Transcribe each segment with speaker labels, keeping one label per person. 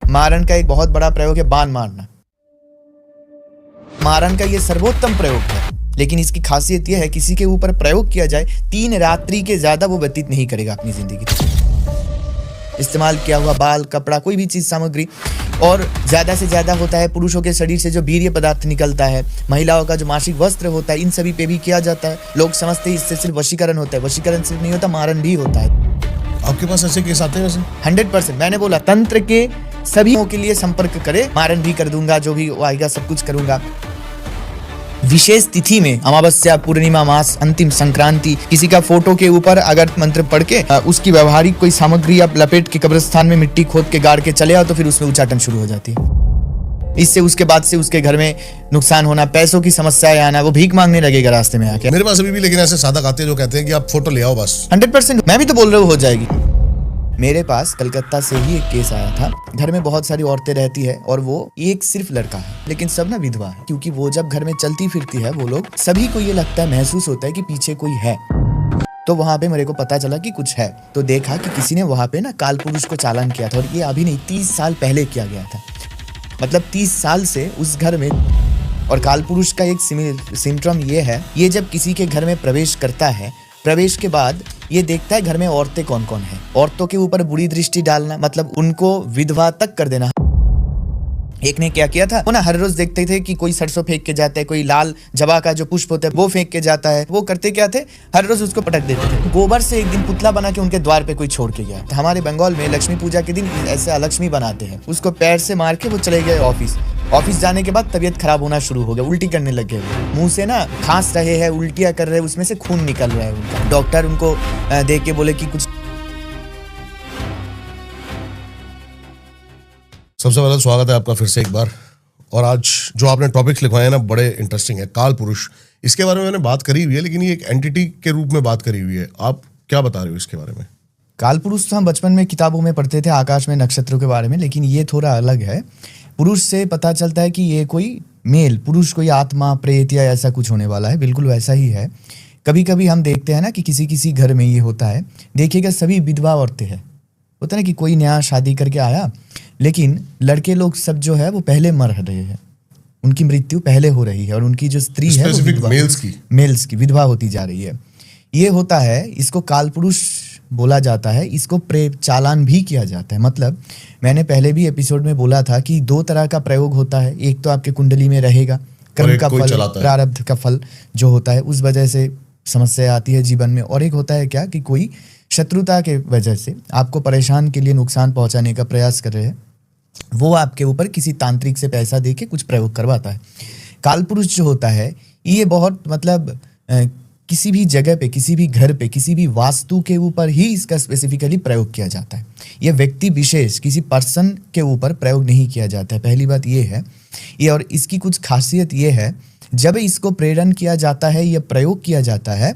Speaker 1: मारण का एक बहुत बड़ा प्रयोग है बाण मारना। मारण का ये सर्वोत्तम प्रयोग है, लेकिन इसकी खासियत यह है किसी के ऊपर प्रयोग किया जाए 3 रात्रि के ज्यादा वो व्यतीत नहीं करेगा अपनी जिंदगी। इस्तेमाल किया हुआ बाल, कपड़ा, कोई भी चीज, सामग्री, और ज्यादा से ज्यादा होता है पुरुषों के शरीर से जो वीर्य पदार्थ निकलता है, महिलाओं का जो मासिक वस्त्र होता है, इन सभी पे भी किया जाता है। लोग समझते हैं इससे सिर्फ वशीकरण होता है, वशीकरण सिर्फ नहीं होता, मारण भी होता है।
Speaker 2: आपके पास ऐसे केस आते हैं वैसे?
Speaker 1: 100%। मैंने बोला तंत्र के सभी के लिए संपर्क करे, मारण भी कर दूंगा, जो भी आएगा सब कुछ करूंगा। विशेष तिथि में अमावस्या, पूर्णिमा, मास, अंतिम संक्रांति, किसी का फोटो के ऊपर अगर मंत्र पढ़ के उसकी व्यवहारिक कोई सामग्री आप लपेट के कब्रिस्तान में मिट्टी खोद के गाड़ के चले आओ तो फिर उसमें उच्चाटन शुरू हो जाती है। इससे उसके बाद से उसके घर में नुकसान होना, पैसों की समस्याएं आना, वो भीख मांगने लगेगा रास्ते में आके।
Speaker 2: मेरे पास अभी भी लेकिन ऐसे साधक आते हैं जो कहते हैं कि आप फोटो ले आओ बस।
Speaker 1: 100%। मैं भी तो बोल रहा हूँ हो जाएगी। मेरे पास कलकत्ता से ही एक केस आया था। घर में बहुत सारी औरतें रहती है और वो एक सिर्फ लड़का है, लेकिन सब ना विधवा है, क्योंकि वो जब घर में चलती फिरती है वो लोग सभी को ये लगता है, महसूस होता है कि पीछे कोई है। तो वहां पे मेरे को पता चला कि कुछ है, तो देखा कि किसी ने वहां पे ना काल पुरुष को चालान किया था, और ये अभी नहीं 30 साल पहले किया गया था। मतलब 30 साल से उस घर में। और काल पुरुष का एक सिम्टम ये है, ये जब किसी के घर में प्रवेश करता है, प्रवेश के बाद ये देखता है घर में औरतें कौन कौन है, औरतों के ऊपर बुरी दृष्टि डालना, मतलब उनको विधवा तक कर देना। एक ने क्या किया था, वो ना हर रोज देखते थे कि कोई सरसों फेंक के जाता है, कोई लाल जवा का जो पुष्प होता है वो फेंक के जाता है। वो करते क्या थे, हर रोज उसको पटक देते थे। गोबर से एक दिन पुतला बना के उनके द्वार पे कोई छोड़ के गया। हमारे बंगाल में लक्ष्मी पूजा के दिन ऐसे अलक्ष्मी बनाते हैं, उसको पैर से मार के वो चले गए ऑफिस जाने के बाद तबीयत खराब होना शुरू हो गया, उल्टी करने लग गए। मुंह से ना खांस रहे हैं, उल्टियां कर रहे हैं, उसमें से खून निकल रहा है उनका। डॉक्टर उनको देख के बोले कि कुछ।
Speaker 2: सबसे पहले स्वागत है आपका फिर से एक बार। और आज जो आपने टॉपिक्स लिखवाए हैं ना बड़े इंटरेस्टिंग है। काल पुरुष, इसके बारे में मैंने बात करी हुई है, लेकिन ये एक एंटिटी के रूप में बात करी हुई है। आप क्या बता रहे हो इसके बारे में?
Speaker 1: काल पुरुष तो हम बचपन में किताबों में पढ़ते थे, आकाश में नक्षत्रों के बारे में, लेकिन ये थोड़ा अलग है। पुरुष से पता चलता है कि ये कोई मेल पुरुष, कोई आत्मा, प्रेत या ऐसा कुछ होने वाला है। बिल्कुल वैसा ही है। कभी कभी हम देखते हैं ना कि किसी घर में ये होता है, देखिएगा सभी विधवा औरतें हैं। होता है ना कि कोई नया शादी करके आया, लेकिन लड़के लोग सब जो है वो पहले मर रहे हैं, उनकी मृत्यु पहले हो रही है, और उनकी जो स्त्री है वो मेल्स की विधवा होती जा रही है। ये होता है, इसको काल पुरुष बोला जाता है। इसको प्रेत चालान भी किया जाता है। मतलब मैंने पहले भी एपिसोड में बोला था कि 2 तरह का प्रयोग होता है। एक तो आपके कुंडली में रहेगा, कर्म का फल, प्रारब्ध का फल जो होता है, उस वजह से समस्या आती है जीवन में। और एक होता है क्या कि कोई शत्रुता के वजह से आपको परेशान के लिए नुकसान पहुंचाने का प्रयास कर रहे हैं, वो आपके ऊपर किसी तांत्रिक से पैसा देके कुछ प्रयोग करवाता है। काल पुरुष जो होता है ये बहुत मतलब किसी भी जगह पे, किसी भी घर पे, किसी भी वास्तु के ऊपर ही इसका स्पेसिफिकली प्रयोग किया जाता है। यह व्यक्ति विशेष किसी पर्सन के ऊपर प्रयोग नहीं किया जाता है। पहली बात ये है ये। और इसकी कुछ खासियत ये है, जब इसको प्रेरण किया जाता है, यह प्रयोग किया जाता है,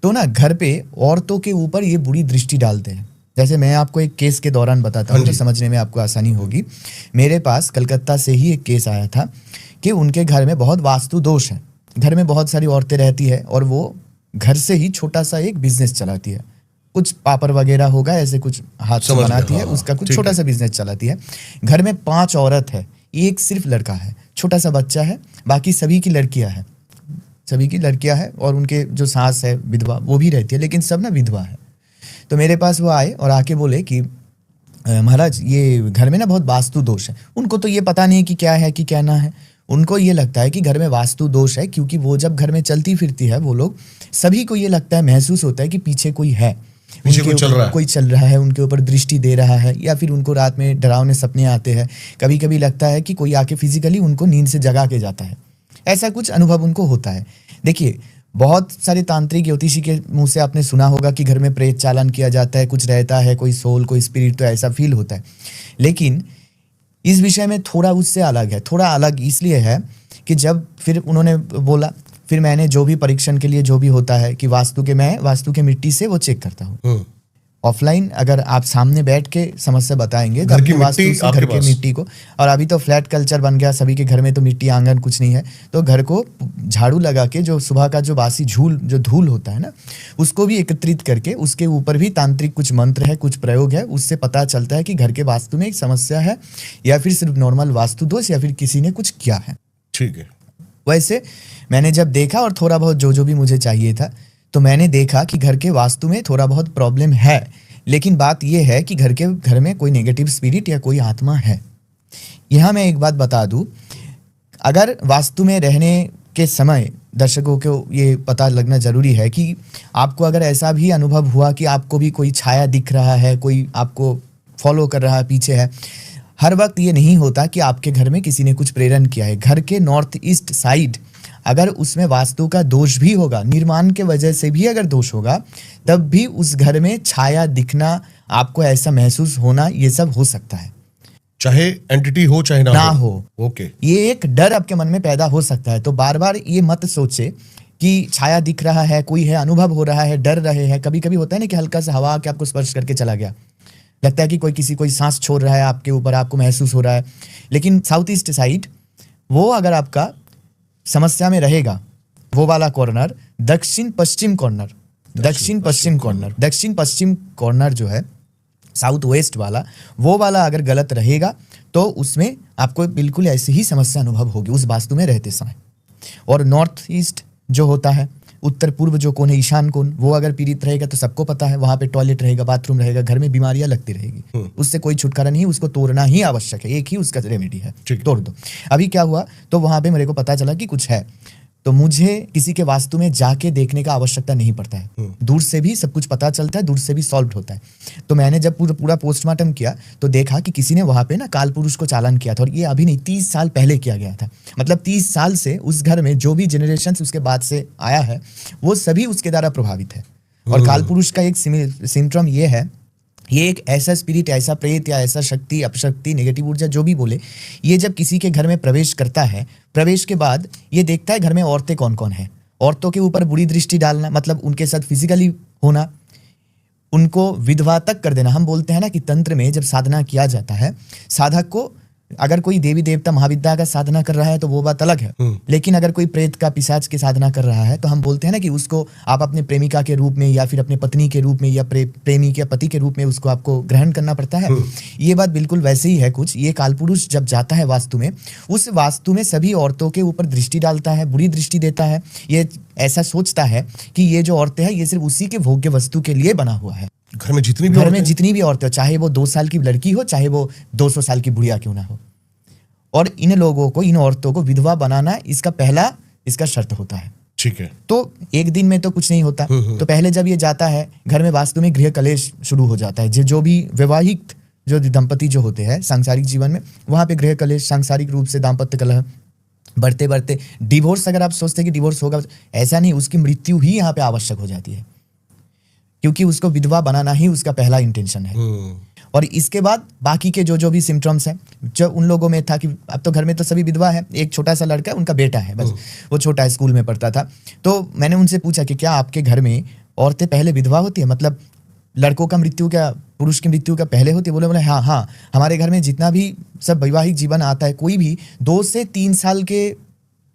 Speaker 1: तो ना घर पे औरतों के ऊपर ये बुरी दृष्टि डालते हैं। जैसे मैं आपको एक केस के दौरान बताता हूँ तो समझने में आपको आसानी होगी। मेरे पास कलकत्ता से ही एक केस आया था कि उनके घर में बहुत वास्तु दोष है। घर में बहुत सारी औरतें रहती है और वो घर से ही छोटा सा एक बिजनेस चलाती है। कुछ पापड़ वगैरह होगा, ऐसे कुछ हाथ से बनाती है, उसका कुछ छोटा सा बिजनेस चलाती है। घर में 5 औरत है, एक सिर्फ लड़का है, छोटा सा बच्चा है, बाकी सभी की लड़कियां हैं। और उनके जो सास है विधवा, वो भी रहती है, लेकिन सब ना विधवा है। तो मेरे पास वो आए और आके बोले कि महाराज ये घर में ना बहुत वास्तु दोष है। उनको तो ये पता नहीं कि क्या है कि क्या ना है। उनको ये लगता है कि घर में वास्तु दोष है, क्योंकि वो जब घर में चलती फिरती है, वो लोग सभी को ये लगता है, महसूस होता है कि पीछे कोई है, कोई चल रहा है, उनके ऊपर दृष्टि दे रहा है, या फिर उनको रात में डरावने सपने आते हैं। कभी कभी लगता है कि कोई आके फिजिकली उनको नींद से जगा के जाता है। ऐसा कुछ अनुभव उनको होता है। देखिए, बहुत सारे तांत्रिक ज्योतिषी के मुंह से आपने सुना होगा कि घर में प्रेत चालान किया जाता है, कुछ रहता है, कोई सोल, कोई स्पिरिट, तो ऐसा फील होता है। लेकिन इस विषय में थोड़ा उससे अलग है। थोड़ा अलग इसलिए है कि जब फिर उन्होंने बोला, फिर मैंने जो भी परीक्षण के लिए जो भी होता है कि वास्तु के मिट्टी से वो चेक करता हूँ। ऑफलाइन अगर आप सामने बैठ के समस्या बताएंगे तो
Speaker 2: घर की
Speaker 1: अपने वास्तु
Speaker 2: मिट्टी
Speaker 1: से
Speaker 2: आपके
Speaker 1: घर की
Speaker 2: पास।
Speaker 1: मिट्टी को, और अभी तो फ्लैट कल्चर बन गया, सभी के घर में तो मिट्टी आंगन कुछ नहीं है, तो घर को झाड़ू लगा के जो सुबह का जो बासी जो धूल होता है ना, उसको भी एकत्रित करके उसके ऊपर भी तांत्रिक कुछ मंत्र है, कुछ प्रयोग है, उससे पता चलता है कि घर के वास्तु में एक समस्या है या फिर सिर्फ नॉर्मल वास्तु दोष या फिर किसी ने कुछ किया है।
Speaker 2: ठीक है।
Speaker 1: वैसे मैंने जब देखा और थोड़ा बहुत जो भी मुझे चाहिए था, तो मैंने देखा कि घर के वास्तु में थोड़ा बहुत प्रॉब्लम है, लेकिन बात यह है कि घर में कोई नेगेटिव स्पिरिट या कोई आत्मा है। यहाँ मैं एक बात बता दूं, अगर वास्तु में रहने के समय दर्शकों को ये पता लगना जरूरी है कि आपको अगर ऐसा भी अनुभव हुआ कि आपको भी कोई छाया दिख रहा है, कोई आपको फॉलो कर रहा है, पीछे है, हर वक्त ये नहीं होता कि आपके घर में किसी ने कुछ प्रेरण किया है। घर के नॉर्थ ईस्ट साइड अगर उसमें वास्तु का दोष भी होगा, निर्माण के वजह से भी अगर दोष होगा, तब भी उस घर में छाया दिखना, आपको ऐसा महसूस होना, ये सब हो सकता है,
Speaker 2: चाहे एंटिटी हो चाहे ना हो। ओके।
Speaker 1: ये एक डर आपके मन में पैदा हो सकता है। तो बार बार ये मत सोचे कि छाया दिख रहा है, कोई है, अनुभव हो रहा है, डर रहे हैं। कभी कभी होता है ना कि हल्का सा हवा आके आपको स्पर्श करके चला गया, लगता है कि कोई सांस छोड़ रहा है आपके ऊपर, आपको महसूस हो रहा है। लेकिन साउथ ईस्ट साइड वो अगर आपका समस्या में रहेगा, वो वाला कॉर्नर दक्षिण पश्चिम कॉर्नर जो है साउथ वेस्ट वाला, वो वाला अगर गलत रहेगा तो उसमें आपको बिल्कुल ऐसी ही समस्या अनुभव होगी उस वास्तु में रहते समय। और नॉर्थ ईस्ट जो होता है, उत्तर पूर्व जो कोण है, ईशान कोण, वो अगर पीड़ित रहेगा तो सबको पता है, वहां पे टॉयलेट रहेगा, बाथरूम रहेगा, घर में बीमारियां लगती रहेगी, उससे कोई छुटकारा नहीं, उसको तोड़ना ही आवश्यक है, एक ही उसका रेमेडी है, तोड़ दो। अभी क्या हुआ, तो वहां पे मेरे को पता चला कि कुछ है, तो मुझे किसी के वास्तु में जाके देखने का आवश्यकता नहीं पड़ता है, दूर से भी सब कुछ पता चलता है, दूर से भी सॉल्व होता है। तो मैंने जब पूरा पोस्टमार्टम किया तो देखा कि किसी ने वहां पे ना काल पुरुष को चालान किया था, और ये अभी नहीं, 30 साल पहले किया गया था। मतलब 30 साल से उस घर में जो भी जनरेशन उसके बाद से आया है, वो सभी उसके द्वारा प्रभावित है। और काल पुरुष का एक सिम्टम ये है, ये एक ऐसा स्पिरिट, ऐसा प्रेत या ऐसा शक्ति, अपशक्ति, नेगेटिव ऊर्जा जो भी बोले, ये जब किसी के घर में प्रवेश करता है, प्रवेश के बाद ये देखता है घर में औरतें कौन कौन है, औरतों के ऊपर बुरी दृष्टि डालना, मतलब उनके साथ फिजिकली होना, उनको विधवा तक कर देना। हम बोलते हैं ना कि तंत्र में जब साधना किया जाता है, साधक को अगर कोई देवी देवता महाविद्या का साधना कर रहा है तो वो बात अलग है, लेकिन अगर कोई प्रेत का, पिशाच की साधना कर रहा है, तो हम बोलते हैं ना कि उसको आप अपने प्रेमिका के रूप में या फिर अपने पत्नी के रूप में या प्रेमी के पति के रूप में उसको आपको ग्रहण करना पड़ता है। ये बात बिल्कुल वैसे ही है कुछ। ये कालपुरुष जब जाता है वास्तु में, उस वास्तु में सभी औरतों के ऊपर दृष्टि डालता है, बुरी दृष्टि देता है। ये ऐसा सोचता है कि ये जो औरतें हैं ये सिर्फ उसी के भोग्य वस्तु के लिए बना हुआ है।
Speaker 2: घर में जितनी भी औरतें हो, चाहे वो 2 साल की लड़की हो, चाहे वो 200 साल की बुढ़िया क्यों ना हो, और इन लोगों को, इन औरतों को विधवा बनाना इसका शर्त होता है। ठीक है।
Speaker 1: तो एक दिन में तो कुछ नहीं होता। तो पहले जब ये जाता है घर में, वास्तु में गृह कलेश शुरू हो जाता है। जो भी वैवाहिक जो दंपति जो होते हैं सांसारिक जीवन में, वहां पे गृह कलेश, सांसारिक रूप से दाम्पत्य कलह बढ़ते बढ़ते डिवोर्स। अगर आप सोचते हैं कि डिवोर्स होगा, ऐसा नहीं, उसकी मृत्यु ही यहाँ पे आवश्यक हो जाती है, क्योंकि उसको विधवा बनाना ही उसका पहला इंटेंशन है। और इसके बाद बाकी के जो भी सिम्टम्स हैं, जो उन लोगों में था कि अब तो घर में तो सभी विधवा है, एक छोटा सा लड़का, उनका बेटा है बस, वो छोटा स्कूल में पढ़ता था। तो मैंने उनसे पूछा कि क्या आपके घर में औरतें पहले विधवा होती है, मतलब लड़कों का मृत्यु क्या पुरुष की मृत्यु का पहले होती है? बोले हाँ, हमारे घर में जितना भी सब वैवाहिक जीवन आता है, कोई भी 2 से 3 साल के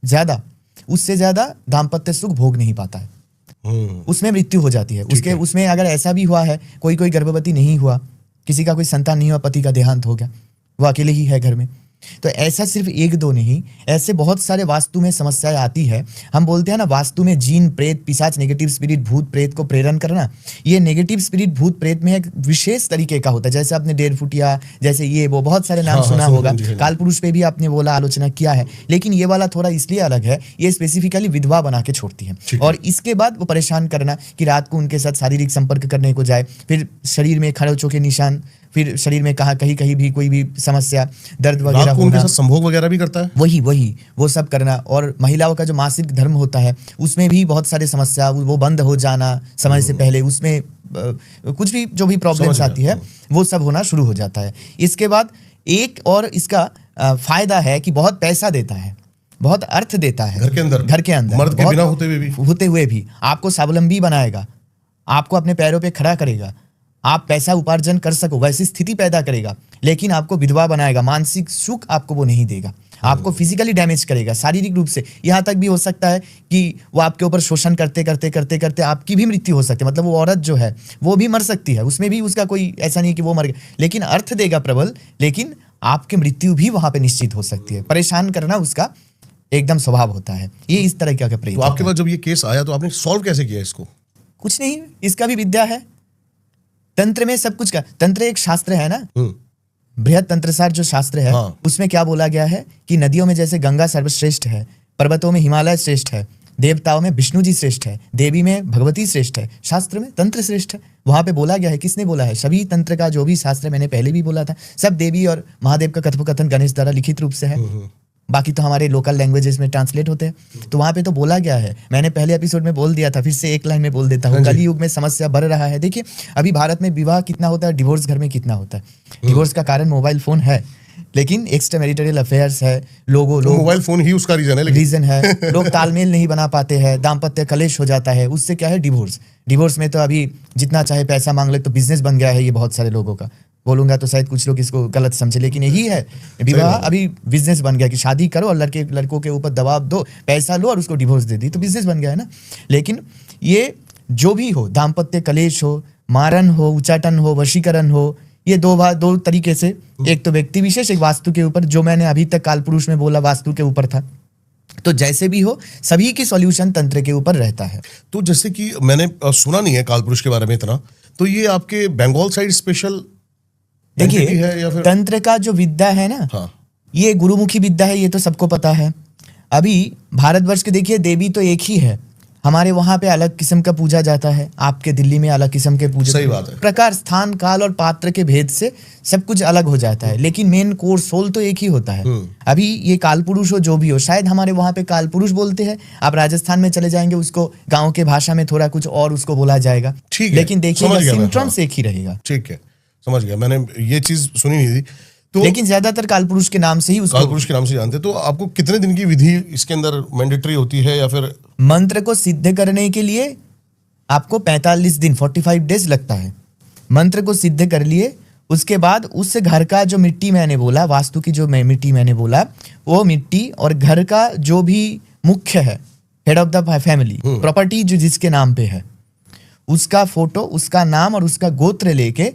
Speaker 1: ज्यादा, उससे ज्यादा दाम्पत्य सुख भोग नहीं पाता है, उसमें मृत्यु हो जाती है। उसमें अगर ऐसा भी हुआ है, कोई गर्भवती नहीं हुआ, किसी का कोई संतान नहीं हुआ, पति का देहांत हो गया, वो अकेले ही है घर में, तो ऐसा सिर्फ 1-2 नहीं, ऐसे बहुत सारे वास्तु में समस्याएं आती है। हम बोलते हैं ना, वास्तु में जीन, प्रेत, पिशाच, नेगेटिव स्पिरिट, भूत प्रेत को प्रेरण करना, ये नेगेटिव स्पिरिट भूत प्रेत में एक विशेष तरीके का होता है। जैसे आपने 1.5 फुटिया, जैसे ये वो बहुत सारे नाम सुना होगा, काल पुरुष पे भी आपने बोला, आलोचना किया है, लेकिन ये वाला थोड़ा इसलिए अलग है, ये स्पेसिफिकली विधवा बना के छोड़ती है। और इसके बाद वो परेशान करना कि रात को उनके साथ शारीरिक संपर्क करने को जाए, फिर शरीर में खरोंचों के निशान, फिर शरीर में कहीं भी कोई भी समस्या, दर्द वगैरह होना,
Speaker 2: उनके साथ संभोग वगैरह भी करता है,
Speaker 1: वही वो सब करना। और महिलाओं का जो मासिक धर्म होता है, उसमें भी बहुत सारे समस्या, वो बंद हो जाना समय से पहले, उसमें कुछ भी जो भी प्रॉब्लम्स आती है, वो सब होना शुरू हो जाता है। इसके बाद एक और इसका फायदा है कि बहुत पैसा देता है, बहुत अर्थ देता है घर के अंदर
Speaker 2: मर्द के बिना होते हुए भी
Speaker 1: आपको स्वावलंबी बनाएगा, आपको अपने पैरों पे खड़ा करेगा, आप पैसा उपार्जन कर सको वैसी स्थिति पैदा करेगा, लेकिन आपको विधवा बनाएगा, मानसिक सुख आपको वो नहीं देगा, आपको फिजिकली डैमेज करेगा, शारीरिक रूप से। यहाँ तक भी हो सकता है कि वो आपके ऊपर शोषण करते करते करते करते आपकी भी मृत्यु हो सकती है। मतलब वो औरत जो है वो भी मर सकती है, उसमें भी उसका कोई ऐसा नहीं कि वो मर गया, लेकिन अर्थ देगा प्रबल, लेकिन आपकी मृत्यु भी वहां पे निश्चित हो सकती है। परेशान करना उसका एकदम स्वभाव होता है। ये इस तरह का प्रेत
Speaker 2: तो आपके पास जब ये केस आया तो आपने सॉल्व कैसे किया इसको?
Speaker 1: कुछ नहीं, इसका भी विद्या है। तंत्र में सब कुछ का, तंत्र एक शास्त्र है ना, बृहद तंत्रसार जो शास्त्र है,
Speaker 2: हाँ।
Speaker 1: उसमें क्या बोला गया है कि नदियों में जैसे गंगा सर्वश्रेष्ठ है, पर्वतों में हिमालय श्रेष्ठ है, देवताओं में विष्णु जी श्रेष्ठ है, देवी में भगवती श्रेष्ठ है, शास्त्र में तंत्र श्रेष्ठ है। वहां पे बोला गया है, किसने बोला है? सभी तंत्र का जो भी शास्त्र, मैंने पहले भी बोला था, सब देवी और महादेव का कथोपकथन गणेश द्वारा लिखित रूप से है। बाकी तो हमारे लोकल लैंग्वेजेस में ट्रांसलेट होते हैं। तो वहां पे तो बोला गया है, मैंने पहले एपिसोड में बोल दिया था, फिर से एक लाइन में बोल देता हूँ। कली युग में समस्या बढ़ रहा है। देखिए अभी भारत में विवाह कितना होता है, डिवोर्स घर में कितना होता है। डिवोर्स का कारण मोबाइल फोन है, लेकिन एक्स्ट्रा मैरिटल अफेयर्स है, लोग
Speaker 2: मोबाइल फोन ही उसका रीजन
Speaker 1: है। लोग तालमेल नहीं बना पाते हैं, दाम्पत्य कलेश हो जाता है, उससे क्या है डिवोर्स। डिवोर्स में तो अभी जितना चाहे पैसा मांग ले, तो बिजनेस बन गया है ये बहुत सारे लोगों का। बोलूंगा तो शायद कुछ लोग इसको गलत समझे, लेकिन यही है, विवाह अभी बिजनेस बन गया कि शादी करो और लड़कों के ऊपर दबाव दो, पैसा लो और उसको डिवोर्स दे दी, तो बिजनेस बन गया है ना। लेकिन ये जो भी हो, दाम्पत्य कलेश हो, मारन हो, उच्चाटन हो, वशीकरण हो, ये दो तरीके से, एक तो व्यक्ति विशेष, एक वास्तु के ऊपर, जो मैंने अभी तक काल पुरुष में बोला वास्तु के ऊपर था। तो जैसे भी हो, सभी की सॉल्यूशन तंत्र के ऊपर रहता है।
Speaker 2: तो जैसे कि मैंने सुना नहीं है काल पुरुष के बारे में इतना, तो ये आपके बंगाल साइड स्पेशल
Speaker 1: देखिए तंत्र का जो विद्या है ना,
Speaker 2: हाँ।
Speaker 1: ये गुरुमुखी विद्या है, ये तो सबको पता है। अभी भारतवर्ष के देखिए देवी तो एक ही है, हमारे वहां पे अलग किस्म का पूजा जाता है, आपके दिल्ली में अलग किस्म के पूजा।
Speaker 2: सही बात है।
Speaker 1: प्रकार, स्थान, काल और पात्र के भेद से सब कुछ अलग हो जाता है, लेकिन मेन कोर सोल तो एक ही होता है। अभी ये काल पुरुष हो जो भी हो, शायद हमारे वहां पे काल पुरुष बोलते हैं, आप राजस्थान में चले जाएंगे उसको गाँव के भाषा में थोड़ा कुछ और उसको बोला जाएगा, लेकिन देखिए सिम्टम्स एक ही रहेगा।
Speaker 2: ठीक है, समझ गया, मैंने ये चीज सुनी नहीं थी। तो
Speaker 1: लेकिन ज्यादातर कालपुरुष के नाम से ही उसको,
Speaker 2: कालपुरुष के नाम से जानते। तो आपको कितने दिन की विधि इसके अंदर मैंडेटरी होती है, या फिर
Speaker 1: मंत्र को सिद्ध करने के लिए आपको 45 दिन 45 डेज लगता है। मंत्र को सिद्ध कर लिए, उसके बाद उस घर का जो मिट्टी मैंने बोला, वास्तु की जो मिट्टी मैंने बोला, वो मिट्टी और घर का जो भी मुख्य है, head of the family, property जो जिसके नाम पे है, उसका फोटो, उसका नाम और उसका गोत्र लेके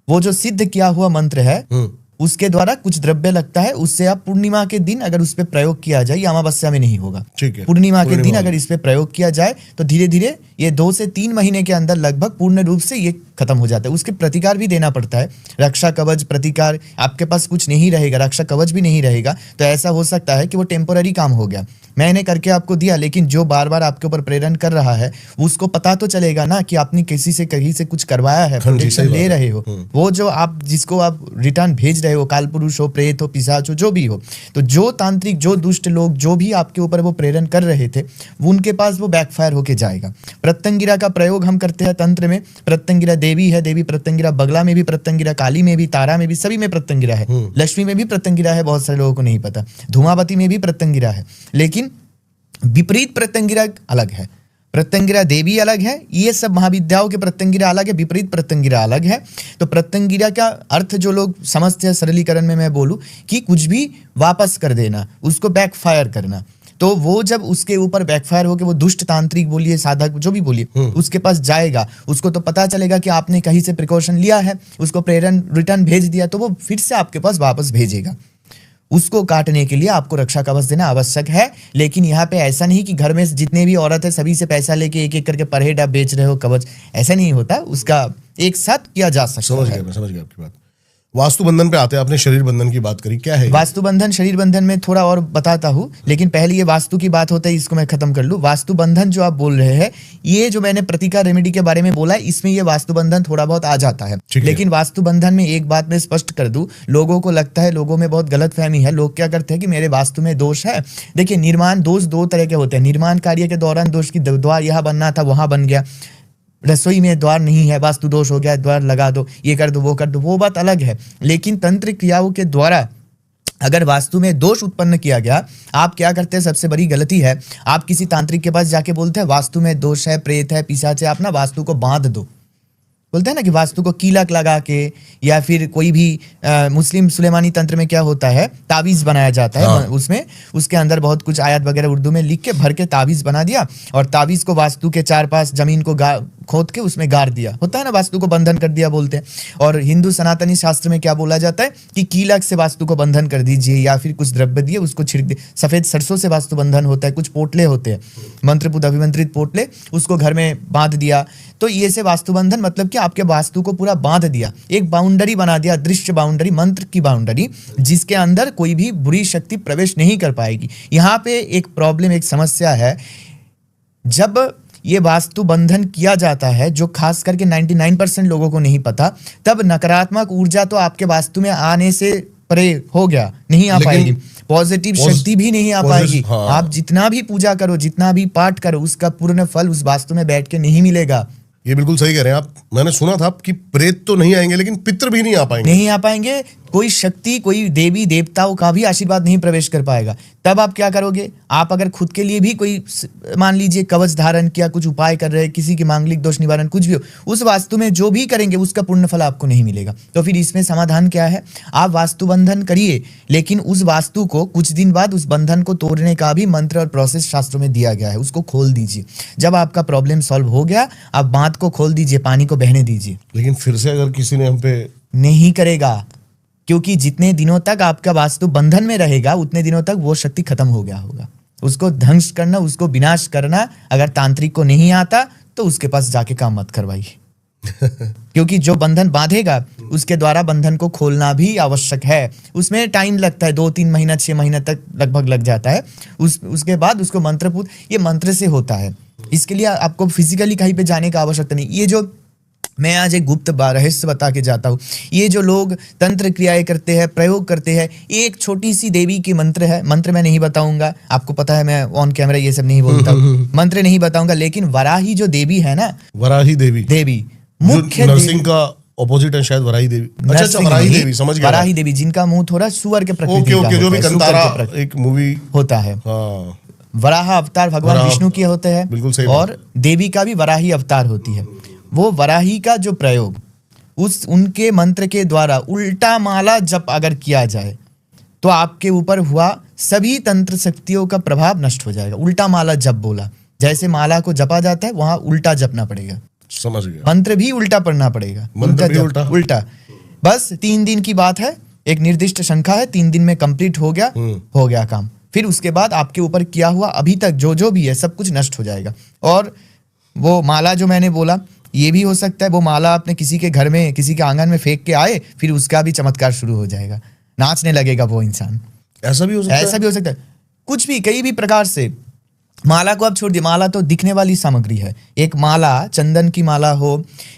Speaker 1: वो जो सिद्ध किया हुआ मंत्र है उसके द्वारा कुछ द्रव्य लगता है, उससे आप पूर्णिमा के दिन अगर उस पे प्रयोग किया जाए, अमावस्या में नहीं होगा,
Speaker 2: ठीक है,
Speaker 1: पूर्णिमा के दिन अगर इस पे प्रयोग किया जाए तो धीरे धीरे ये 2 से 3 महीने के अंदर लगभग पूर्ण रूप से ये खत्म हो जाता है। उसके प्रतिकार भी देना पड़ता है, रक्षा कवच प्रतिकार। आपके पास कुछ नहीं रहेगा, रक्षा कवच भी नहीं रहेगा, तो ऐसा हो सकता है कि वो टेम्पोररी काम हो गया, मैंने करके आपको दिया, लेकिन जो बार बार आपके ऊपर प्रेरण कर रहा है उसको पता तो चलेगा ना कि आपने किसी से कहीं से कुछ करवाया है, प्रोटेक्शन ले रहे हो। वो जो आप जिसको आप रिटर्न भेज रहे हो, काल पुरुष हो, प्रेत हो, पिशाच हो, जो भी हो, तो जो तांत्रिक, जो दुष्ट लोग जो भी आपके ऊपर वो प्रेरण कर रहे थे, उनके पास वो बैकफायर होके जाएगा। प्रत्यंगिरा का प्रयोग हम करते हैं तंत्र में। प्रत्यंगिरा देवी है, देवी प्रत्यंगिरा, बगला में भी प्रत्यंगिरा, काली में भी, तारा में भी, सभी में प्रत्यंगिरा है, लक्ष्मी में भी प्रत्यंगिरा है, बहुत सारे लोगों को नहीं पता, धूमावती में भी प्रत्यंगिरा है। लेकिन विपरीत प्रत्यंगिरा अलग है, प्रत्यंगिरा देवी अलग है, ये सब महाविद्याओं के प्रत्यंगिरा अलग है, विपरीत प्रत्यंगिरा अलग है। तो प्रत्यंगिरा का अर्थ जो लोग समझते हैं, सरलीकरण में मैं बोलूं कि कुछ भी वापस कर देना, उसको बैकफायर करना। तो वो जब उसके ऊपर बैकफायर होकर वो दुष्ट तांत्रिक बोलिए, साधक जो भी बोलिए, उसके पास जाएगा, उसको तो पता चलेगा कि आपने कहीं से प्रिकॉशन लिया है, उसको प्रेरण रिटर्न भेज दिया, तो वो फिर से आपके पास वापस भेजेगा। उसको काटने के लिए आपको रक्षा कवच देना आवश्यक है। लेकिन यहाँ पे ऐसा नहीं कि घर में जितने भी औरत है सभी से पैसा लेके एक एक करके पर हेड आप बेच रहे हो कवच, ऐसा नहीं होता, उसका एक साथ किया जा सकता है।
Speaker 2: समझ गया आपकी बात। वास्तु बंधन पे आते हैं, आपने शरीर बंधन की बात करी, क्या है
Speaker 1: वास्तु बंधन? शरीर बंधन में थोड़ा और बताता हूँ, लेकिन पहले ये वास्तु की बात होता है, इसको मैं खत्म कर लूँ। वास्तु बंधन जो आप बोल रहे हैं, ये जो मैंने प्रतिकार रेमेडी के बारे में बोला है, इसमें ये वास्तु बंधन थोड़ा बहुत आ जाता है। लेकिन वास्तु बंधन में एक बात मैं स्पष्ट कर दूं, लोगों को लगता है, लोगों में बहुत गलत फहमी है, लोग क्या करते हैं कि मेरे वास्तु में दोष है। देखिए निर्माण दोष 2 तरह के होते हैं। निर्माण कार्य के दौरान दोष की द्वार यहाँ बनना था वहां बन गया, रसोई में द्वार नहीं है, वास्तु दोष हो गया, द्वार लगा दो, ये कर दो, वो कर दो, वो बात अलग है। लेकिन तंत्र क्रियाओं के द्वारा अगर वास्तु में दोष उत्पन्न किया गया, आप क्या करते हैं, सबसे बड़ी गलती है, आप किसी तांत्रिक के पास जाके बोलते हैं वास्तु में दोष है, प्रेत है, पिशाच है, आप ना वास्तु को बांध दो। बोलते हैं ना कि वास्तु को कीलक लगा के, या फिर कोई भी मुस्लिम सुलेमानी तंत्र में क्या होता है, ताबीज बनाया जाता है।
Speaker 2: हाँ।
Speaker 1: उसमें उसके अंदर बहुत कुछ आयत वगैरह उर्दू में लिख के भर के ताबीज बना दिया, और ताबीज को वास्तु के 4 पास जमीन को खोद के उसमें गाड़ दिया, होता है ना, वास्तु को बंधन कर दिया बोलते हैं। और हिंदू सनातनी शास्त्र में क्या बोला जाता है कि कीलक से वास्तु को बंधन कर दीजिए, या फिर कुछ द्रव्य दिए उसको छिड़क दिए। सफेद सरसों से वास्तु बंधन होता है, कुछ पोटले होते हैं, मंत्रपुत अभिमंत्रित पोटले, उसको घर में बांध दिया। तो ये से वास्तु बंधन मतलब कि आपके वास्तु को पूरा बांध दिया, एक बाउंड्री बना दिया, दृश्य बाउंड्री, मंत्र की बाउंड्री, जिसके अंदर कोई भी बुरी शक्ति प्रवेश नहीं कर पाएगी। यहाँ पे एक प्रॉब्लम, एक समस्या है, जब ये वास्तु बंधन किया जाता है, जो खास करके 99% लोगों को नहीं पता, तब नकारात्मक ऊर्जा तो आपके वास्तु में आने से परे हो गया, नहीं आ पाएगी, पॉजिटिव शक्ति भी नहीं आ पाएगी।
Speaker 2: हाँ।
Speaker 1: आप जितना भी पूजा करो, जितना भी पाठ करो, उसका पूर्ण फल उस वास्तु में बैठ के नहीं मिलेगा।
Speaker 2: ये बिल्कुल सही कह रहे हैं आप। मैंने सुना था कि प्रेत तो नहीं आएंगे, लेकिन पितृ भी नहीं आ पाएंगे।
Speaker 1: नहीं आ पाएंगे, कोई शक्ति, कोई देवी देवताओं का भी आशीर्वाद नहीं प्रवेश कर पाएगा। तब आप क्या करोगे? आप अगर खुद के लिए भी कोई, मान लीजिए कवच धारण किया, कुछ उपाय कर रहे हैं, किसी की मांगलिक दोष निवारण कुछ भी हो, उस वास्तु में जो भी करेंगे उसका पूर्ण फल आपको नहीं मिलेगा। तो फिर इसमें समाधान क्या है? आप वास्तु बंधन करिए, लेकिन उस वास्तु को कुछ दिन बाद उस बंधन को तोड़ने का भी मंत्र और प्रोसेस शास्त्रों में दिया गया है, उसको खोल दीजिए। जब आपका प्रॉब्लम सॉल्व हो गया, आप बांध को खोल दीजिए, पानी को बहने दीजिए।
Speaker 2: लेकिन फिर से अगर किसी ने हम पे,
Speaker 1: नहीं करेगा, क्योंकि जितने दिनों तक आपका वास्तु बंधन में रहेगा, उतने दिनों तक वो शक्ति खत्म हो गया होगा। उसको ध्वंस करना, उसको विनाश करना अगर तांत्रिक को नहीं आता, तो उसके पास जाके काम मत करवाइए। क्योंकि जो बंधन बांधेगा, उसके द्वारा बंधन को खोलना भी आवश्यक है। उसमें टाइम लगता है, 2-3 महीना 6 महीना तक लगभग लग जाता है। उसके बाद उसको मंत्रपूत, ये मंत्र से होता है। इसके लिए आपको फिजिकली कहीं पे जाने का आवश्यकता नहीं। ये जो मैं आज एक गुप्त रहस्य बता के जाता हूँ, ये जो लोग तंत्र क्रियाएं करते हैं, प्रयोग करते हैं, एक छोटी सी देवी की मंत्र है, मंत्र मैं नहीं बताऊंगा, आपको पता है मैं ऑन कैमरा ये सब नहीं बोलता हूँ, मंत्र नहीं बताऊंगा। लेकिन वराही जो देवी है ना,
Speaker 2: वराही देवी
Speaker 1: मुख्य
Speaker 2: नरसिंह का ऑपोजिट है शायद, वराही देवी। अच्छा, वराही देवी, समझ गया।
Speaker 1: वराही देवी, जिनका मुंह थोड़ा सुअर के प्रकृति का
Speaker 2: ओके, जो भी
Speaker 1: होता है,
Speaker 2: कंतारा एक मूवी
Speaker 1: होता है।
Speaker 2: हाँ,
Speaker 1: वराह अवतार भगवान विष्णु के होते हैं,
Speaker 2: बिल्कुल सही
Speaker 1: और देवी का भी वराही अवतार होती है। वो वराही का जो प्रयोग, उनके मंत्र के द्वारा उल्टा माला जप अगर किया जाए, तो आपके ऊपर हुआ सभी तंत्र शक्तियों का प्रभाव नष्ट हो जाएगा। उल्टा माला जप बोला, जैसे माला को जपा जाता है, वहां उल्टा जपना पड़ेगा।
Speaker 2: समझ गया।
Speaker 1: मंत्र भी उल्टा पढ़ना पड़ेगा, उल्टा। बस 3 दिन की बात है, एक निर्दिष्ट संख्या है, 3 दिन में कंप्लीट हो गया काम। फिर उसके बाद आपके ऊपर किया हुआ अभी तक जो भी है सब कुछ नष्ट हो जाएगा। और वो माला जो मैंने बोला, ये भी हो सकता है वो माला आपने किसी के घर में, किसी के आंगन में फेंक के आए, फिर उसका भी चमत्कार शुरू हो जाएगा, नाचने लगेगा वो इंसान। ऐसा भी हो सकता है, कुछ भी, कई भी प्रकार से। माला को आप छोड़ दिए, माला तो दिखने वाली सामग्री है। एक माला, चंदन की माला हो,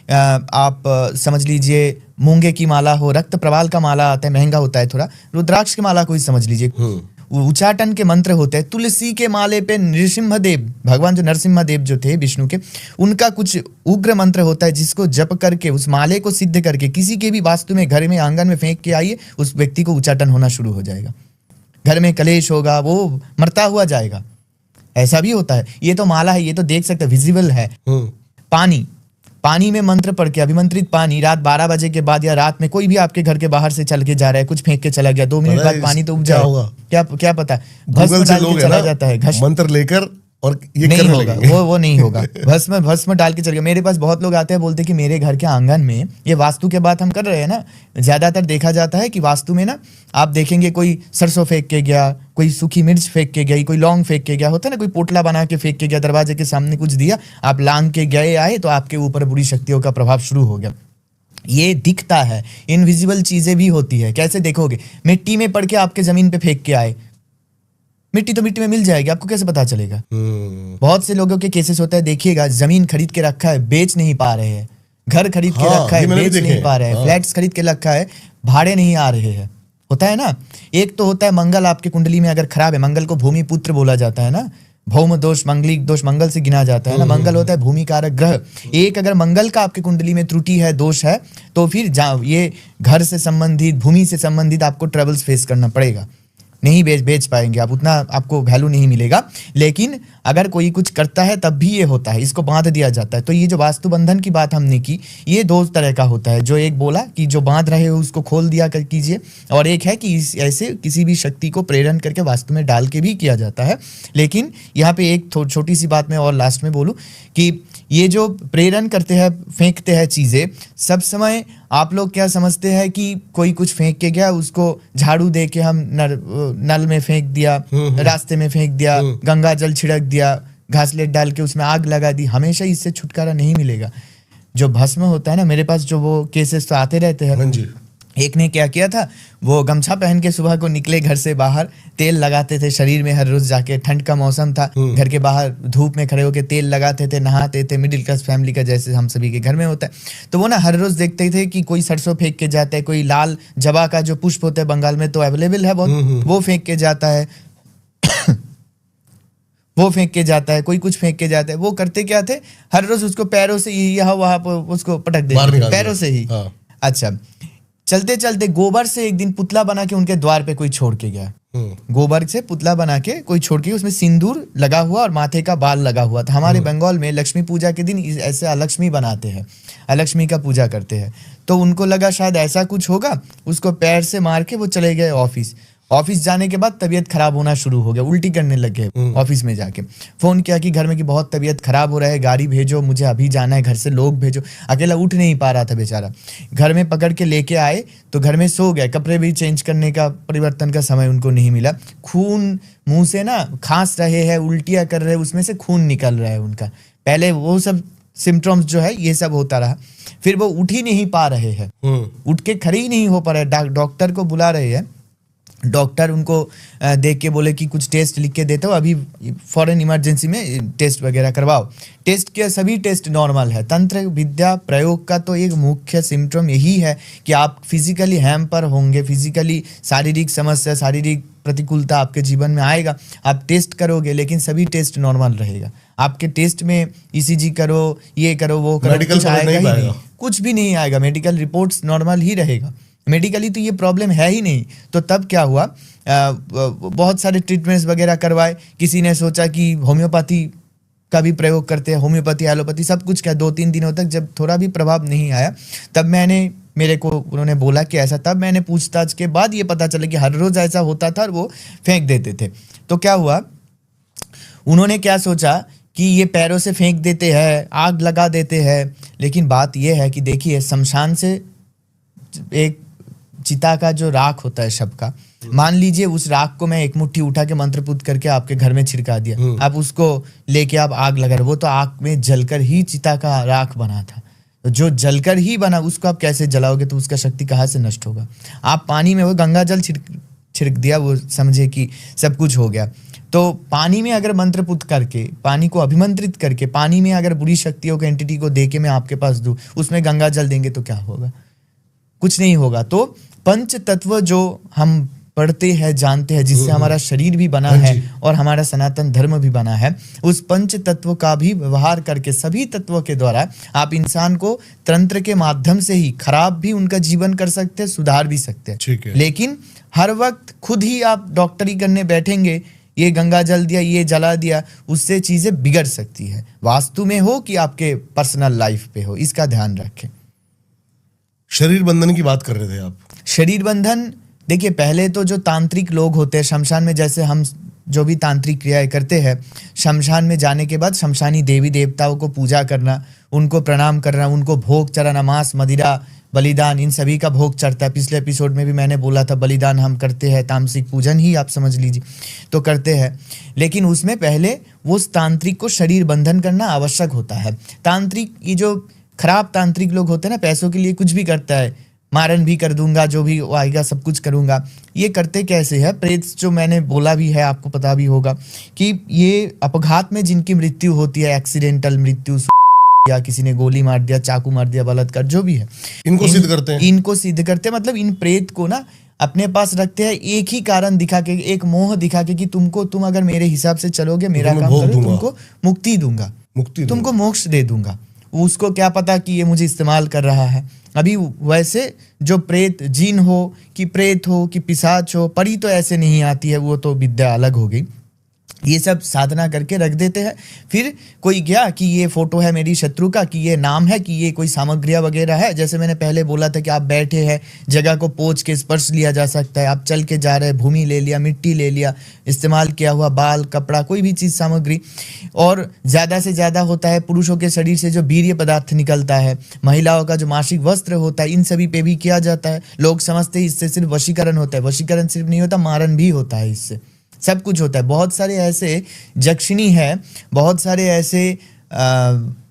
Speaker 1: आप समझ लीजिए मूंगे की माला हो, रक्त प्रवाल का माला आता है, महंगा होता है थोड़ा, रुद्राक्ष की माला को ही समझ लीजिए। उच्चाटन के मंत्र होते हैं, तुलसी के माले पे नृसिंहदेव, भगवान जो नरसिम्हा जो थे विष्णु के, उनका कुछ उग्र मंत्र होता है, जिसको जप करके, उस माले को सिद्ध करके किसी के भी वास्तु में, घर में, आंगन में फेंक के आइए, उस व्यक्ति को उच्चाटन होना शुरू हो जाएगा। घर में कलेश होगा, वो मरता हुआ जाएगा। ऐसा भी होता है। ये तो माला है, ये तो देख सकते, विजिबल है। पानी में मंत्र पढ़ के, अभिमंत्रित पानी, रात 12 बजे के बाद, या रात में कोई भी आपके घर के बाहर से चल के जा रहा है, कुछ फेंक के चला गया, 2 मिनट बाद पानी तो उब जाएगा, क्या पता, भस्म डाल के चला जाता है,
Speaker 2: मंत्र लेकर, और ये
Speaker 1: नहीं होगा, वो नहीं होगा। भस्म डाल के चल गया। मेरे पास बहुत लोग आते हैं, बोलते हैं कि मेरे घर के आंगन में, ये वास्तु के बात हम कर रहे हैं ना, ज्यादातर देखा जाता है कि वास्तु में ना, आप देखेंगे कोई सरसों फेंक के गया, कोई सूखी मिर्च फेंक के गई, कोई लौंग फेंक के गया, होता है ना, कोई पोटला बना के फेंक के गया, दरवाजे के सामने कुछ दिया, आप लांग के गए आए, तो आपके ऊपर बुरी शक्तियों का प्रभाव शुरू हो गया। ये दिखता है, इनविजिबल चीजें भी होती है। कैसे देखोगे? मिट्टी में पड़ के आपके जमीन पे फेंक के आए, मिट्टी तो मिट्टी में मिल जाएगी, आपको कैसे पता चलेगा? बहुत से लोगों के केसेस होता है, देखिएगा, जमीन खरीद के रखा है, बेच नहीं पा रहे हैं, घर खरीद के रखा है, बेच नहीं पा रहे हैं, फ्लैट्स खरीद के रखा है, भाड़े नहीं आ रहे हैं। होता है ना। एक तो होता है मंगल आपके कुंडली में अगर खराब है, मंगल को भूमि पुत्र बोला जाता है ना, भौम दोष, मंगलिक दोष मंगल से गिना जाता है ना। मंगल होता है भूमि कारक ग्रह। एक अगर मंगल का आपके कुंडली में त्रुटि है, दोष है, तो फिर ये घर से संबंधित, भूमि से संबंधित आपको ट्रबल्स फेस करना पड़ेगा। नहीं बेच पाएंगे आप, उतना आपको वैल्यू नहीं मिलेगा। लेकिन अगर कोई कुछ करता है तब भी ये होता है, इसको बांध दिया जाता है। तो ये जो वास्तु बंधन की बात हमने की, ये दो तरह का होता है। जो एक बोला कि जो बांध रहे हो उसको खोल दिया कर कीजिए, और एक है कि ऐसे किसी भी शक्ति को प्रेरण करके वास्तु में डाल के भी किया जाता है। लेकिन यहाँ पे एक छोटी सी बात मैं और लास्ट में बोलूँ कि ये जो प्रेरण करते हैं, फेंकते हैं चीज़ें, सब समय आप लोग क्या समझते हैं कि कोई कुछ फेंक के गया, उसको झाड़ू दे के हम नल में फेंक दिया, रास्ते में फेंक दिया, गंगा जल छिड़क दिया, घासलेट डाल के उसमें आग लगा दी, हमेशा इससे छुटकारा नहीं मिलेगा। जो भस्म होता है ना, मेरे पास जो वो केसेस तो आते रहते हैं। एक ने क्या किया था, वो गमछा पहन के सुबह को निकले घर से बाहर, तेल लगाते थे शरीर में हर रोज जाके, ठंड का मौसम था, घर के बाहर धूप में खड़े होके तेल लगाते थे, नहाते थे, मिडिल क्लास फैमिली का जैसे हम सभी के घर में होता है। तो वो ना हर रोज देखते थे कि कोई सरसों फेंक के जाता है, कोई लाल जबा का जो पुष्प होता है बंगाल में तो अवेलेबल है बहुत, वो फेंक के जाता है वो फेंक के जाता है, कोई कुछ फेंक के जाता है। वो करते क्या थे, हर रोज उसको पैरों से यहाँ वहां पर उसको पटक देते पैरों से ही। अच्छा, चलते चलते गोबर से एक दिन पुतला बना के उनके द्वार पे कोई छोड़ के गया। गोबर से पुतला बना के कोई छोड़ के, उसमें सिंदूर लगा हुआ और माथे का बाल लगा हुआ था। हमारे बंगाल में लक्ष्मी पूजा के दिन ऐसे अलक्ष्मी बनाते हैं, अलक्ष्मी का पूजा करते हैं। तो उनको लगा शायद ऐसा कुछ होगा, उसको पैर से मार के वो चले गए ऑफिस। ऑफिस जाने के बाद तबीयत खराब होना शुरू हो गया, उल्टी करने लग गए। ऑफिस में जाके फोन किया कि घर में की बहुत तबीयत खराब हो रहा है, गाड़ी भेजो, मुझे अभी जाना है, घर से लोग भेजो। अकेला उठ नहीं पा रहा था बेचारा, घर में पकड़ के लेके आए तो घर में सो गए, कपड़े भी चेंज करने का, परिवर्तन का समय उनको नहीं मिला। खून मुंह से ना खांस रहे हैं, उल्टियां कर रहे हैं, उसमें से खून निकल रहा है उनका। पहले वो सब सिम्टम्स जो है ये सब होता रहा, फिर वो उठ ही नहीं पा रहे हैं, उठ के खड़े ही नहीं हो पा रहे। डॉक्टर को बुला रहे हैं, डॉक्टर उनको देख के बोले कि कुछ टेस्ट लिख के देता हूँ, अभी फॉरेन इमरजेंसी में टेस्ट वगैरह करवाओ। टेस्ट के सभी टेस्ट नॉर्मल है। तंत्र विद्या प्रयोग का तो एक मुख्य सिम्टम यही है कि आप फिजिकली हैम्पर होंगे, फिजिकली शारीरिक समस्या, शारीरिक प्रतिकूलता आपके जीवन में आएगा। आप टेस्ट करोगे लेकिन सभी टेस्ट नॉर्मल रहेगा। आपके टेस्ट में ईसीजी करो, ये करो, वो करो, कुछ आएगा ही नहीं, कुछ भी नहीं आएगा। मेडिकल रिपोर्ट्स नॉर्मल ही रहेगा, मेडिकली तो ये प्रॉब्लम है ही नहीं। तो तब क्या हुआ, बहुत सारे ट्रीटमेंट्स वगैरह करवाए। किसी ने सोचा कि होम्योपैथी का भी प्रयोग करते हैं, होम्योपैथी, एलोपैथी, सब कुछ किया। 2-3 दिनों तक जब थोड़ा भी प्रभाव नहीं आया, तब मेरे को उन्होंने बोला कि ऐसा। तब मैंने पूछताछ के बाद ये पता चला कि हर रोज ऐसा होता था और वो फेंक देते थे। तो क्या हुआ, उन्होंने क्या सोचा कि ये पैरों से फेंक देते हैं, आग लगा देते हैं। लेकिन बात ये है कि देखिए, शमशान से एक चिता का जो राख होता है शव का, मान लीजिए उस राख को मैं एक मुट्ठी उठा के मंत्रपुत करके आपके घर में छिड़का दिया, आप उसको लेके आप आग लगा रहे, वो तो आग में जलकर ही चिता का राख बना था। तो जो जलकर ही बना उसको आप कैसे जलाओगे, तो उसका शक्ति कहाँ से नष्ट होगा। आप पानी में वो गंगा जल छिड़क दिया, वो समझे कि सब कुछ हो गया। तो पानी में अगर मंत्रपुत करके, पानी को अभिमंत्रित करके, पानी में अगर बुरी शक्तियों को, एंटिटी को दे के मैं आपके पास दूं, उसमें गंगा जल देंगे तो क्या होगा, कुछ नहीं होगा। तो पंच तत्व जो हम पढ़ते हैं, जानते हैं, जिससे हमारा शरीर भी बना है और हमारा सनातन धर्म भी बना है, उस पंच तत्व का भी व्यवहार करके, सभी तत्वों के द्वारा आप इंसान को तंत्र के माध्यम से ही खराब भी उनका जीवन कर सकते हैं, सुधार भी सकते हैं। लेकिन हर वक्त खुद ही आप डॉक्टरी करने बैठेंगे, ये गंगा जल दिया, ये जला दिया, उससे चीजें बिगड़ सकती है। वास्तु में हो कि आपके पर्सनल लाइफ पे हो, इसका ध्यान रखें।
Speaker 2: शरीर बंधन की बात कर रहे थे आप।
Speaker 1: शरीर बंधन, देखिए पहले तो जो तांत्रिक लोग होते हैं शमशान में, जैसे हम जो भी तांत्रिक क्रियाएं करते हैं, शमशान में जाने के बाद शमशानी देवी देवताओं को पूजा करना, उनको प्रणाम करना, उनको भोग चढ़ाना, मांस, मदिरा, बलिदान, इन सभी का भोग चढ़ता है। पिछले एपिसोड में भी मैंने बोला था, बलिदान हम करते हैं, तामसिक पूजन ही आप समझ लीजिए, तो करते हैं। लेकिन उसमें पहले वो तांत्रिक को शरीर बंधन करना आवश्यक होता है। तांत्रिक, ये जो खराब तांत्रिक लोग होते हैं ना, पैसों के लिए कुछ भी करता है, मारन भी कर दूंगा, जो भी आएगा सब कुछ करूंगा। ये करते कैसे है, प्रेत जो मैंने बोला भी है, आपको पता भी होगा कि ये अपघात में जिनकी मृत्यु होती है, एक्सीडेंटल मृत्यु, या किसी ने गोली मार दिया, चाकू मार दिया, बलात्कार, जो भी है,
Speaker 2: इनको सिद्ध करते हैं।
Speaker 1: इनको सिद्ध करते हैं, मतलब इन प्रेत को ना अपने पास रखते हैं, एक ही कारण दिखा के, एक मोह दिखा के कि तुम अगर मेरे हिसाब से चलोगे, मेरा काम करो, तुमको मुक्ति दूंगा, तुमको मोक्ष दे दूंगा। उसको क्या पता कि ये मुझे इस्तेमाल कर रहा है। अभी वैसे जो प्रेत, जीन हो कि प्रेत हो कि पिशाच हो, परी तो ऐसे नहीं आती है, वो तो विद्या अलग हो गई। ये सब साधना करके रख देते हैं। फिर कोई गया कि ये फोटो है मेरी शत्रु का, कि ये नाम है, कि ये कोई सामग्रियाँ वगैरह है। जैसे मैंने पहले बोला था कि आप बैठे हैं, जगह को पोंछ के स्पर्श लिया जा सकता है। आप चल के जा रहे हैं, भूमि ले लिया, मिट्टी ले लिया, इस्तेमाल किया हुआ बाल, कपड़ा, कोई भी चीज़ सामग्री। और ज़्यादा से ज़्यादा होता है पुरुषों के शरीर से जो वीर्य पदार्थ निकलता है, महिलाओं का जो मासिक वस्त्र होता है, इन सभी पे भी किया जाता है। लोग समझते हैं इससे सिर्फ वशीकरण होता है। वशीकरण सिर्फ नहीं होता, मारन भी होता है, इससे सब कुछ होता है। बहुत सारे ऐसे जक्षिणी है, बहुत सारे ऐसे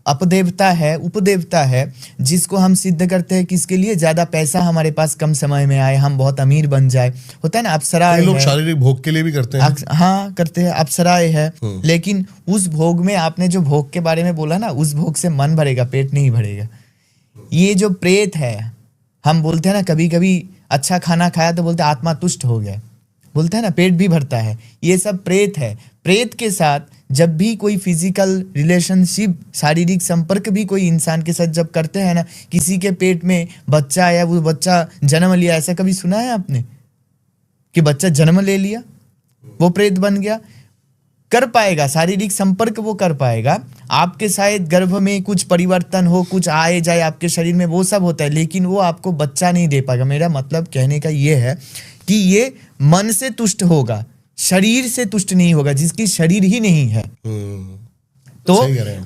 Speaker 1: अपदेवता है, उपदेवता है, जिसको हम सिद्ध करते हैं किसके लिए, ज़्यादा पैसा हमारे पास कम समय में आए, हम बहुत अमीर बन जाए। होता है ना, अप्सराएं
Speaker 2: लोग
Speaker 1: है,
Speaker 2: शारीरिक भोग के लिए भी करते हैं।
Speaker 1: हाँ करते हैं, अप्सराएं है। लेकिन उस भोग में, आपने जो भोग के बारे में बोला ना, उस भोग से मन भरेगा, पेट नहीं भरेगा। ये जो प्रेत है, हम बोलते हैं ना कभी कभी अच्छा खाना खाया तो बोलते आत्मा तुष्ट हो गया, बोलते हैं ना, पेट भी भरता है। ये सब प्रेत है। प्रेत के साथ जब भी कोई फिजिकल रिलेशनशिप, शारीरिक संपर्क भी कोई इंसान के साथ जब करते हैं ना, किसी के पेट में बच्चा आया, वो बच्चा जन्म लिया, ऐसा कभी सुना है आपने कि बच्चा जन्म ले लिया, वो प्रेत बन गया? कर पाएगा, शारीरिक संपर्क वो कर पाएगा। आपके शायद गर्भ में कुछ परिवर्तन हो, कुछ आए जाए आपके शरीर में, वो सब होता है, लेकिन वो आपको बच्चा नहीं दे पाएगा। मेरा मतलब कहने का ये है कि ये मन से तुष्ट होगा, शरीर से तुष्ट नहीं होगा, जिसकी शरीर ही नहीं है। तो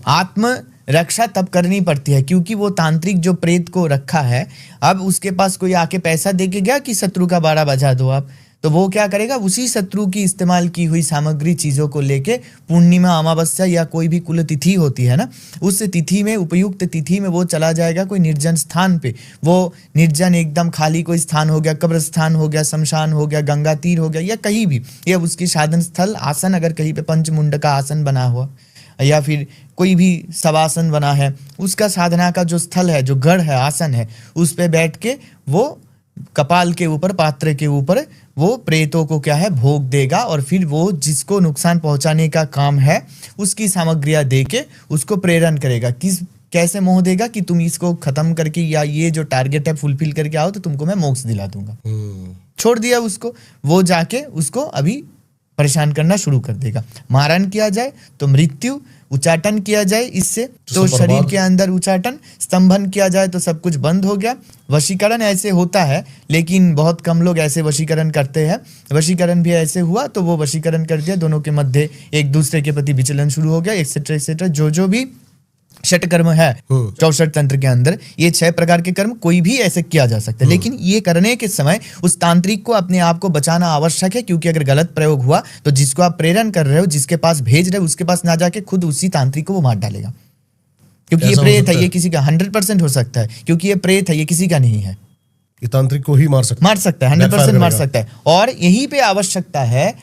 Speaker 1: आत्म रक्षा तब करनी पड़ती है, क्योंकि वो तांत्रिक जो प्रेत को रखा है, अब उसके पास कोई आके पैसा दे के गया कि शत्रु का 12 बजा दो आप, तो वो क्या करेगा, उसी शत्रु की इस्तेमाल की हुई सामग्री चीज़ों को लेके पूर्णिमा, अमावस्या या कोई भी कुल तिथि होती है ना, उस तिथि में, उपयुक्त तिथि में वो चला जाएगा कोई निर्जन स्थान पे। वो निर्जन एकदम खाली कोई स्थान हो गया, कब्रस्थान हो गया, शमशान हो गया, गंगा तीर हो गया, या कहीं भी, या उसकी साधन स्थल, आसन, अगर कहीं पे पंचमुंड का आसन बना हुआ या फिर कोई भी शवासन बना है, उसका साधना का जो स्थल है, जो गढ़ है, आसन है, उस पे बैठ के वो कपाल के ऊपर, पात्र के ऊपर वो प्रेतों को क्या है, भोग देगा। और फिर वो जिसको नुकसान पहुंचाने का काम है, उसकी सामग्रियां दे के उसको प्रेरण करेगा। कैसे मोह देगा कि तुम इसको खत्म करके, या ये जो टारगेट है फुलफिल करके आओ तो तुमको मैं मोक्ष दिला दूंगा। छोड़ दिया उसको, वो जाके उसको अभी परेशान करना शुरू कर देगा। मारण किया जाए तो मृत्यु, उच्चाटन किया जाए इससे तो शरीर के अंदर उच्चाटन, स्तंभन किया जाए तो सब कुछ बंद हो गया। वशीकरण ऐसे होता है, लेकिन बहुत कम लोग ऐसे वशीकरण करते हैं। वशीकरण भी ऐसे हुआ तो वो वशीकरण कर दिया, दोनों के मध्य एक दूसरे के प्रति विचलन शुरू हो गया, एक्सेट्रा एक्सेट्रा। जो भी षट कर्म है 64 तंत्र के अंदर, ये 6 प्रकार के कर्म कोई भी ऐसे किया जा सकता है। लेकिन ये करने के समय उस तांत्रिक को अपने आप को बचाना आवश्यक है, क्योंकि अगर गलत प्रयोग हुआ तो जिसको आप प्रेरण कर रहे हो, जिसके पास भेज रहे हो, उसके पास ना जाके खुद उसी तांत्रिक को वो मार डालेगा। क्योंकि ये प्रेत है, ये किसी का 100% हो सकता है, क्योंकि ये प्रेत है, ये किसी का नहीं है।
Speaker 2: ये तांत्रिक को ही मार सकता है,
Speaker 1: 100% मार सकता है। और यही पे आवश्यकता है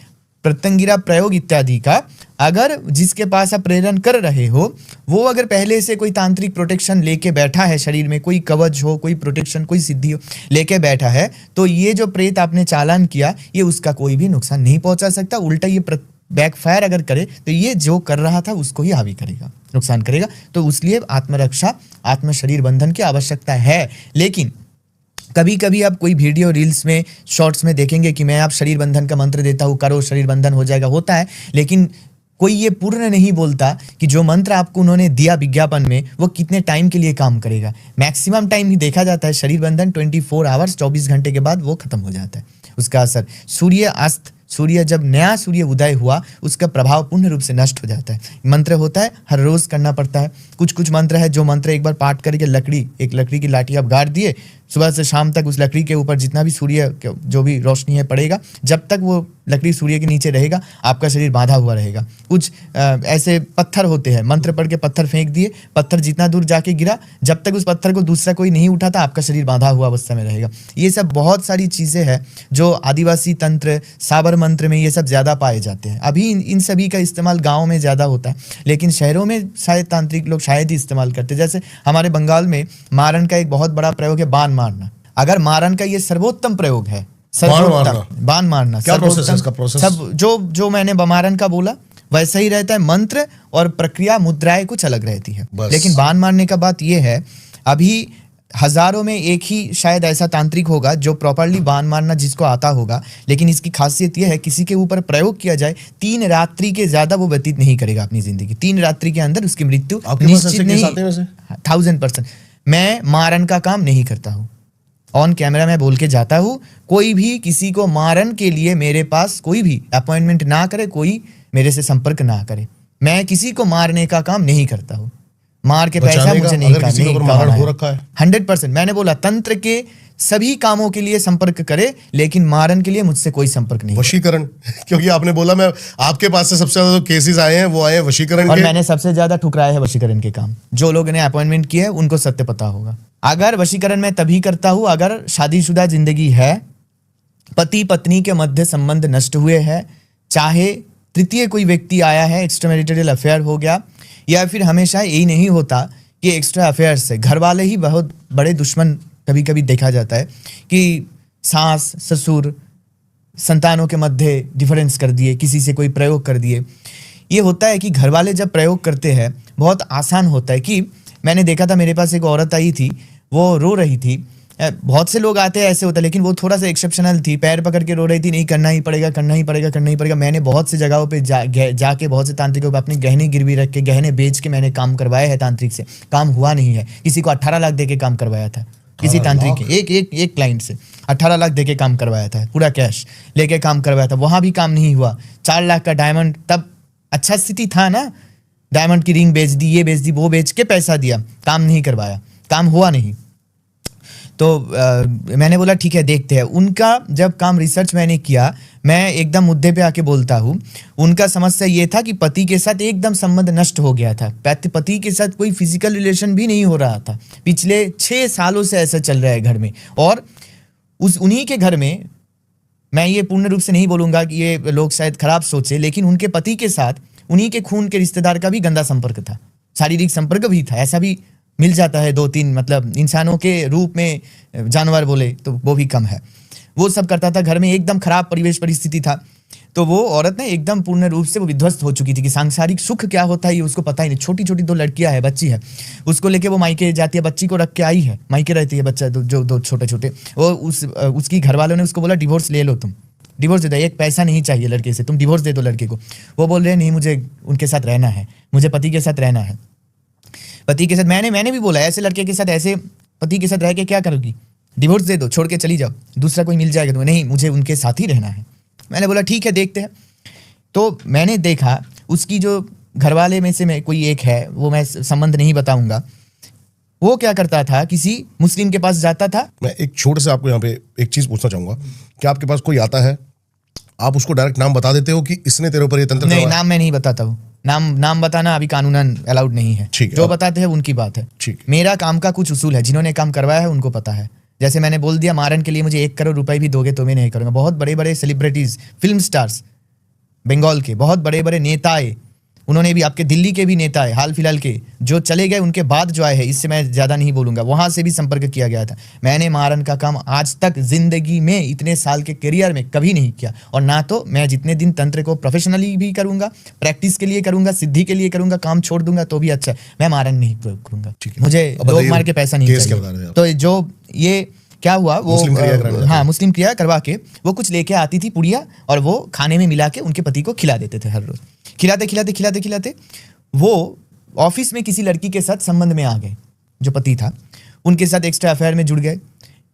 Speaker 1: प्रत्यंगिरा प्रयोग इत्यादि का। अगर जिसके पास आप प्रेरण कर रहे हो, वो अगर पहले से कोई तांत्रिक प्रोटेक्शन लेके बैठा है, शरीर में कोई कवच हो, कोई प्रोटेक्शन, कोई सिद्धि हो लेके बैठा है, तो ये जो प्रेत आपने चालान किया, ये उसका कोई भी नुकसान नहीं पहुंचा सकता। उल्टा ये बैकफायर अगर करे तो ये जो कर रहा था उसको ही हावी करेगा, नुकसान करेगा। तो इसलिए आत्मरक्षा, आत्म शरीर बंधन की आवश्यकता है। लेकिन कभी कभी आप कोई वीडियो, रील्स में, शॉर्ट्स में देखेंगे कि मैं आप शरीर बंधन का मंत्र देता हूँ, करो शरीर बंधन हो जाएगा, होता है। लेकिन कोई ये पूर्ण नहीं बोलता कि जो मंत्र आपको उन्होंने दिया विज्ञापन में, वो कितने टाइम के लिए काम करेगा। मैक्सिमम टाइम ही देखा जाता है शरीर बंधन 24 आवर्स, 24 घंटे के बाद वो खत्म हो जाता है उसका असर। सूर्य अस्त, सूर्य जब नया सूर्य उदय हुआ, उसका प्रभाव पूर्ण रूप से नष्ट हो जाता है। मंत्र होता है, हर रोज करना पड़ता है। कुछ कुछ मंत्र है जो मंत्र एक बार पाठ करके एक लकड़ी की लाठी आप गाड़ दिए, सुबह से शाम तक उस लकड़ी के ऊपर जितना भी सूर्य जो भी रोशनी है पड़ेगा, जब तक वो लकड़ी सूर्य के नीचे रहेगा, आपका शरीर बांधा हुआ रहेगा। कुछ ऐसे पत्थर होते हैं, मंत्र पढ़ के पत्थर फेंक दिए, पत्थर जितना दूर जाके गिरा, जब तक उस पत्थर को दूसरा कोई नहीं उठाता, आपका शरीर बांधा हुआ अवस्था में रहेगा। ये सब बहुत सारी चीज़ें हैं जो आदिवासी तंत्र, साबर मंत्र में ये सब ज़्यादा पाए जाते हैं। अभी इन सभी का इस्तेमाल गाँव में ज़्यादा होता है, लेकिन शहरों में शायद तांत्रिक लोग शायद ही इस्तेमाल करते हैं। जैसे हमारे बंगाल में मारण का एक बहुत बड़ा प्रयोग है, बाण मारना। अगर मारण का ये सर्वोत्तम प्रयोग है, बाण मारना,
Speaker 2: क्या प्रोसेस है इसका? प्रोसेस
Speaker 1: सब जो मैंने मारण का बोला, वैसा ही रहता है। मंत्र और प्रक्रिया मुद्राएं कुछ अलग रहती है।
Speaker 2: बस।
Speaker 1: लेकिन बाण मारने का बात यह है, अभी हजारों में एक ही शायद ऐसा तांत्रिक होगा जो प्रॉपरली बाण मारना जिसको आता होगा। लेकिन इसकी खासियत यह है, किसी के ऊपर प्रयोग किया जाए 3 रात्रि के ज्यादा वो व्यतीत नहीं करेगा अपनी जिंदगी। 3 रात्रि के अंदर उसकी मृत्यु निश्चित नहीं। 1000%। मैं मारन का काम नहीं करता हूँ, ऑन कैमरा मैं बोल के जाता हूँ। कोई भी किसी को मारन के लिए मेरे पास कोई भी अपॉइंटमेंट ना करे, कोई मेरे से संपर्क ना करे। मैं किसी को मारने का काम नहीं करता हूँ। मार के पैसा मुझे नहीं करना है। 100%। मैंने बोला तंत्र के सभी कामों के लिए संपर्क करे, लेकिन मारन के लिए मुझसे कोई संपर्क नहीं।
Speaker 2: वशीकरण, क्योंकि आपने बोला मैं आपके पास से सबसे ज्यादा केसेस आए हैं, वो आए हैं वशीकरण
Speaker 1: और
Speaker 2: के।
Speaker 1: मैंने सबसे ज्यादा ठुकराया है वशीकरण के काम। जो लोगों ने अपॉइंटमेंट किया है उनको सत्य पता होगा। अगर वशीकरण मैं तभी करता हूं अगर शादीशुदा जिंदगी है, पति पत्नी के मध्य संबंध नष्ट हुए हैं, चाहे तृतीय कोई व्यक्ति आया है, एक्स्ट्रा मैरिटल अफेयर हो गया, या फिर हमेशा यही नहीं होता कि एक्स्ट्रा अफेयर से घर वाले ही बहुत बड़े दुश्मन। कभी कभी देखा जाता है कि सास ससुर संतानों के मध्य डिफरेंस कर दिए, किसी से कोई प्रयोग कर दिए। ये होता है कि घर वाले जब प्रयोग करते हैं बहुत आसान होता है। कि मैंने देखा था, मेरे पास एक औरत आई थी, वो रो रही थी। बहुत से लोग आते हैं ऐसे होता है, लेकिन वो थोड़ा सा एक्सेप्शनल थी। पैर पकड़ के रो रही थी, नहीं करना ही पड़ेगा, करना ही पड़ेगा, करना ही पड़ेगा। मैंने बहुत से जगहों पे जाके बहुत से तांत्रिकों पे अपने गहने गिरवी रख के, गहने बेच के मैंने काम करवाया है तांत्रिक से। काम हुआ नहीं है। किसी को 18 लाख दे के काम करवाया था, किसी तांत्रिक के एक क्लाइंट से 18 लाख दे के काम करवाया था, पूरा कैश लेके काम करवाया था। वहां भी काम नहीं हुआ। 4 लाख का डायमंड, तब अच्छा स्थिति था ना, डायमंड की रिंग बेच दी, ये बेच दी, वो बेच के पैसा दिया, काम नहीं करवाया, काम हुआ नहीं। तो मैंने बोला ठीक है देखते हैं। उनका जब काम रिसर्च मैंने किया, मैं एकदम मुद्दे पे आके बोलता हूँ। उनका समस्या ये था कि पति के साथ एकदम संबंध नष्ट हो गया था। पति के साथ कोई फिजिकल रिलेशन भी नहीं हो रहा था। पिछले 6 सालों से ऐसा चल रहा है घर में। और उन्हीं के घर में, मैं ये पूर्ण रूप से नहीं बोलूंगा कि ये लोग शायद खराब सोचे, लेकिन उनके पति के साथ उन्हीं के खून के रिश्तेदार का भी गंदा संपर्क था, शारीरिक संपर्क भी था। ऐसा भी मिल जाता है 2-3, मतलब इंसानों के रूप में, जानवर बोले तो वो भी कम है। वो सब करता था घर में, एकदम खराब परिवेश परिस्थिति था। तो वो औरत ने एकदम पूर्ण रूप से वो विध्वस्त हो चुकी थी कि सांसारिक सुख क्या होता है ये उसको पता ही नहीं। छोटी छोटी 2 लड़कियां है, बच्ची है, उसको लेके वो मायके जाती है, बच्ची को रख के आई है, मायके रहती है बच्चा, जो 2 छोटे छोटे। वो उसकी घर वालों ने उसको बोला डिवोर्स ले लो, तुम डिवोर्स दे दो, एक पैसा नहीं चाहिए लड़के से, तुम डिवोर्स दे दो लड़के को। वो बोल रहे नहीं, मुझे उनके साथ रहना है, मुझे पति के साथ रहना है। पति के साथ मैंने भी बोला, ऐसे लड़के के साथ, ऐसे पति के साथ रह के क्या करोगी, डिवोर्स दे दो, छोड़ के चली जाओ, दूसरा कोई मिल जाएगा तुम्हें। नहीं, मुझे उनके साथ ही रहना है। मैंने बोला ठीक है देखते हैं। तो मैंने देखा उसकी जो घरवाले में से मैं कोई एक है, वो मैं संबंध नहीं बताऊंगा, वो क्या करता था, किसी मुस्लिम के पास जाता था।
Speaker 2: मैं एक छोटे से आपको यहाँ पे एक चीज पूछना चाहूंगा कि आपके पास कोई आता है, आप उसको डायरेक्ट नाम बता देते हो कि इसने तेरे ऊपर ये तंत्र
Speaker 1: नहीं, नाम मैं नहीं बताता हूँ। नाम बताना अभी कानूनन अलाउड नहीं है। जो बताते हैं उनकी बात है। मेरा काम का कुछ उसूल है, जिन्होंने काम करवाया है उनको पता है। जैसे मैंने बोल दिया, मारन के लिए मुझे 1 करोड़ रुपए भी दोगे तो मैं नहीं करूंगा। बहुत बड़े बड़े सेलिब्रिटीज, फिल्म स्टार्स, बंगाल के बहुत बड़े बड़े नेताएं, उन्होंने भी, आपके दिल्ली के भी नेता है हाल फिलहाल के जो चले गए, उनके बाद जो आए हैं, इससे मैं ज्यादा नहीं बोलूंगा, वहां से भी संपर्क किया गया था। मैंने मारन का काम आज तक जिंदगी में, इतने साल के करियर में कभी नहीं किया। और ना तो मैं जितने दिन तंत्र को प्रोफेशनली भी करूंगा, प्रैक्टिस के लिए करूंगा, सिद्धि के लिए करूंगा, काम छोड़ दूंगा तो भी अच्छा है, मैं मारन नहीं प्रयोग करूंगा। मुझे लोग मार के पैसा नहीं चाहिए। तो जो ये क्या हुआ, वो मुस्लिम क्रिया करवा के वो कुछ लेके आती थी पुड़िया, और वो खाने में मिला के उनके पति को खिला देते थे हर रोज। खिलाते वो ऑफिस में किसी लड़की के साथ संबंध में आ गए, जो पति था, उनके साथ एक्स्ट्रा अफेयर में जुड़ गए।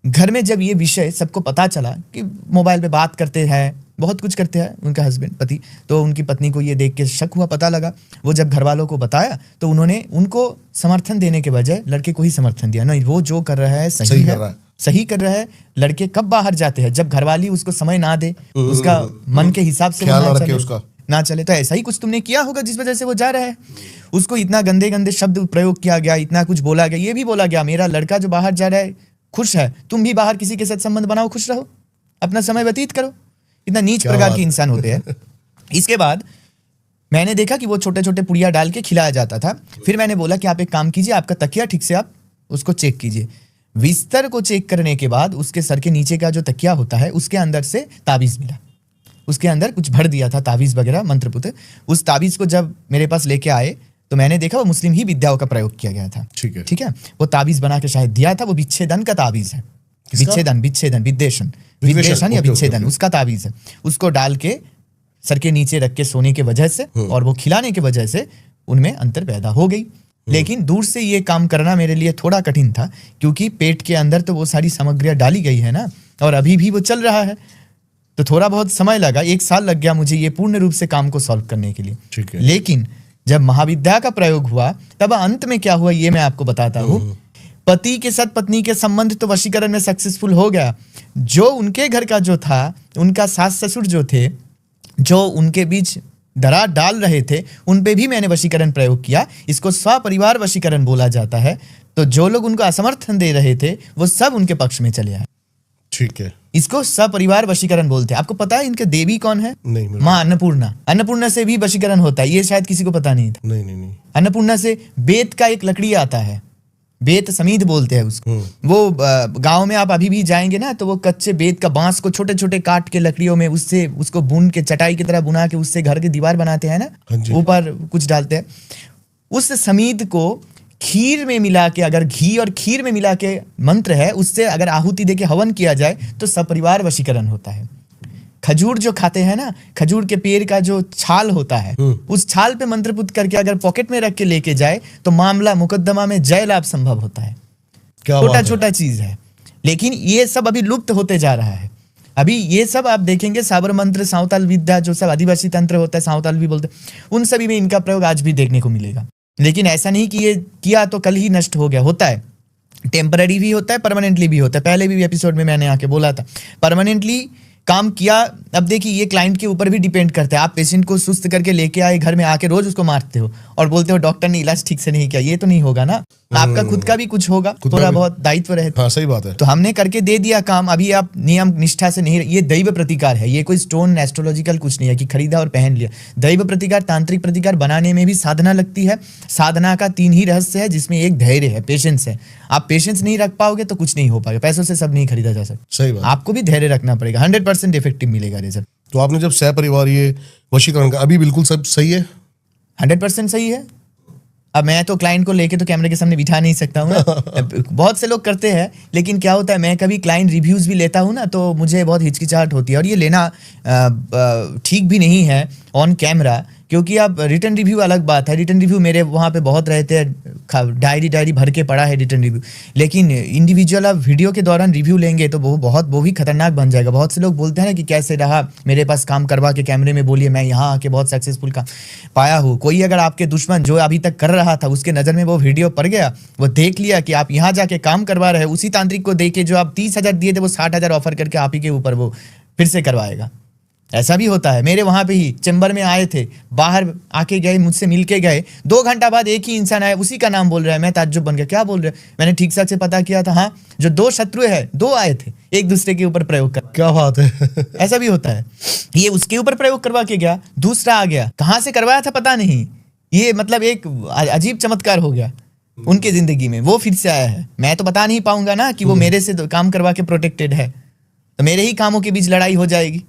Speaker 1: घर में जब ये विषय सबको पता चला कि मोबाइल पे बात करते हैं, बहुत कुछ करते हैं उनका हस्बैंड, पति, तो उनकी पत्नी को ये देख के शक हुआ, पता लगा। वो जब घर वालों को बताया तो उन्होंने उनको समर्थन देने के बजाय लड़के को ही समर्थन दिया। नहीं, वो जो कर रहा है सही कर रहा है। लड़के कब बाहर जाते हैं, जब घरवाली उसको समय ना दे, उसका मन के हिसाब से ना चले। तो ऐसा ही कुछ तुमने किया होगा जिस वजह से वो जा रहा है। उसको इतना गंदे गंदे शब्द प्रयोग किया गया, इतना कुछ बोला गया। ये भी बोला गया, मेरा लड़का जो बाहर जा रहा है खुश है, तुम भी बाहर किसी के साथ संबंध बनाओ, खुश रहो, अपना समय व्यतीत करो। इतना नीच प्रकार के इंसान होते हैं। इसके बाद मैंने देखा कि वो छोटे छोटे पुड़िया डाल के खिलाया जाता था। फिर मैंने बोला कि आप एक काम कीजिए, आपका तकिया ठीक से आप उसको चेक कीजिए। बिस्तर को चेक करने के बाद उसके सर के नीचे का जो तकिया होता है उसके अंदर से ताबीज मिला। उसके अंदर कुछ भर दिया था ताबीज वगैरह मंत्रपुत्र। उस ताबीज को जब मेरे पास लेके आए तो मैंने देखा वो मुस्लिम ही विद्याओं का प्रयोग किया गया था। ठीक है, वो ताबीज बना के शायद दिया था, वो विच्छेदन का ताबीज है। विच्छेदन विद्वेषण या विच्छेदन उसका ताबीज है। उसको डाल के सर के नीचे रख के सोने के वजह से और वो खिलाने की वजह से उनमें अंतर पैदा हो गई। लेकिन दूर से ये काम करना मेरे लिए थोड़ा कठिन था, क्योंकि पेट के अंदर तो वो सारी सामग्रियां डाली गई है ना, और अभी भी वो चल रहा है, तो थोड़ा बहुत समय लगा। 1 साल लग गया मुझे ये पूर्ण रूप से काम को सॉल्व करने के लिए। लेकिन जब महाविद्या का प्रयोग हुआ तब अंत में क्या हुआ ये मैं आपको बताता हूँ। पति के साथ पत्नी के संबंध तो वशीकरण में सक्सेसफुल हो गया। जो उनके घर का जो था, उनका सास ससुर जो थे, जो उनके बीच दरार डाल रहे थे, उन पे भी मैंने वशीकरण प्रयोग किया। इसको स्वपरिवार वशीकरण बोला जाता है। तो जो लोग उनको असमर्थन दे रहे थे वो सब उनके पक्ष में चले आए।
Speaker 2: ठीक है,
Speaker 1: इसको सपरिवार वशीकरण बोलते हैं। आपको पता है इनके देवी कौन है?
Speaker 2: नहीं,
Speaker 1: माँ अन्नपूर्णा। अन्नपूर्णा से भी वशीकरण होता है, ये शायद किसी को पता नहीं था।
Speaker 2: नहीं।
Speaker 1: अन्नपूर्णा से बेत का एक लकड़ी आता है, बेत समीध बोलते हैं उसको। वो गांव में आप अभी भी जाएंगे ना तो वो कच्चे बेत का बांस को छोटे छोटे काट के लकड़ियों में उससे उसको बुन के चटाई की तरह बुना के उससे घर की दीवार बनाते हैं ना, ऊपर कुछ डालते हैं। उस समीध को खीर में मिला के, अगर घी और खीर में मिला के मंत्र है, उससे अगर आहुति दे के हवन किया जाए तो सपरिवार वशीकरण होता है। खजूर जो खाते हैं ना, खजूर के पेड़ का जो छाल होता है, उस छाल पे मंत्रपुत करके अगर पॉकेट में रख के लेके जाए तो मामला मुकदमा में जय लाभ संभव होता है। छोटा छोटा चीज है, लेकिन ये सब अभी लुप्त होते जा रहा है। अभी ये सब आप देखेंगे साबर मंत्र, साँवताल विद्या, जो सब आदिवासी तंत्र होता है, साँवताल भी बोलते हैं, उन सभी में इनका प्रयोग आज भी देखने को मिलेगा। लेकिन ऐसा नहीं कि ये किया तो कल ही नष्ट हो गया। होता है, टेम्पररी भी होता है, परमानेंटली भी होता है। पहले भी एपिसोड में मैंने आके बोला था, परमानेंटली काम किया। अब देखिए ये क्लाइंट के ऊपर भी डिपेंड करता है। आप पेशेंट को सुस्त करके लेके आए घर में, आके रोज उसको मारते हो और बोलते हो डॉक्टर ने इलाज ठीक से नहीं किया, ये तो नहीं होगा ना। आपका खुद का भी कुछ होगा, थोड़ा बहुत दायित्व रहता।
Speaker 2: हाँ, सही बात है।
Speaker 1: तो हमने करके दे दिया काम, अभी आप नियम निष्ठा से नहीं। ये दैव प्रतिकार है, ये कोई स्टोन एस्ट्रोलॉजिकल कुछ नहीं है कि खरीदा और पहन लिया। दैव प्रतिकार, तांत्रिक प्रतिकार बनाने में भी साधना लगती है। साधना का 3 ही रहस्य है, जिसमें एक धैर्य है, पेशेंस है। आप पेशेंस नहीं रख पाओगे तो कुछ नहीं हो पाएगा। पैसों से सब नहीं खरीदा जा सकता।
Speaker 2: सही बात।
Speaker 1: आपको भी धैर्य रखना पड़ेगा, 100% इफेक्टिव मिलेगा रिजल्ट।
Speaker 2: तो आपने जब सहपरिवार ये वशीकरण का, अभी बिल्कुल सब सही है,
Speaker 1: 100% सही है। अब मैं तो क्लाइंट को लेके तो कैमरे के सामने बिठा नहीं सकता हूँ ना। बहुत से लोग करते हैं, लेकिन क्या होता है, मैं कभी क्लाइंट रिव्यूज भी लेता हूँ ना तो मुझे बहुत हिचकिचाहट होती है, और ये लेना ठीक भी नहीं है ऑन कैमरा, क्योंकि आप रिटर्न रिव्यू अलग बात है। रिटर्न रिव्यू मेरे वहाँ पे बहुत रहते हैं, डायरी भर के पड़ा है रिटर्न रिव्यू। लेकिन इंडिविजुअल आप वीडियो के दौरान रिव्यू लेंगे तो वो भी खतरनाक बन जाएगा। बहुत से लोग बोलते हैं ना कि कैसे रहा, मेरे पास काम करवा के कैमरे में बोलिए मैं यहाँ आके बहुत सक्सेसफुल काम पाया हूँ। कोई अगर आपके दुश्मन जो अभी तक कर रहा था उसके नज़र में वो वीडियो पड़ गया, वो देख लिया कि आप यहाँ जाके काम करवा रहे हैं, उसी तांत्रिक को देके जो आप 30,000 दिए थे वो 60,000 ऑफर करके आप ही के ऊपर वो फिर से करवाएगा। ऐसा भी होता है। मेरे वहाँ पे ही चैम्बर में आए थे, बाहर आके गए, मुझसे मिल के गए, 2 घंटा बाद एक ही इंसान आया, उसी का नाम बोल रहा है। मैं ताज्जुब बन गया, क्या बोल रहे हैं? मैंने ठीक से पता किया था, हाँ, जो 2 शत्रु है, 2 आए थे एक दूसरे के ऊपर प्रयोग कर।
Speaker 2: क्या बात है।
Speaker 1: ऐसा भी होता है। ये उसके ऊपर प्रयोग करवा के गया, दूसरा आ गया, कहाँ से करवाया था पता नहीं। ये मतलब एक अजीब चमत्कार हो गया उनके जिंदगी में, वो फिर से आया है। मैं तो बता नहीं पाऊंगा ना कि वो मेरे से काम करवा के प्रोटेक्टेड है, तो मेरे ही कामों के बीच लड़ाई हो जाएगी।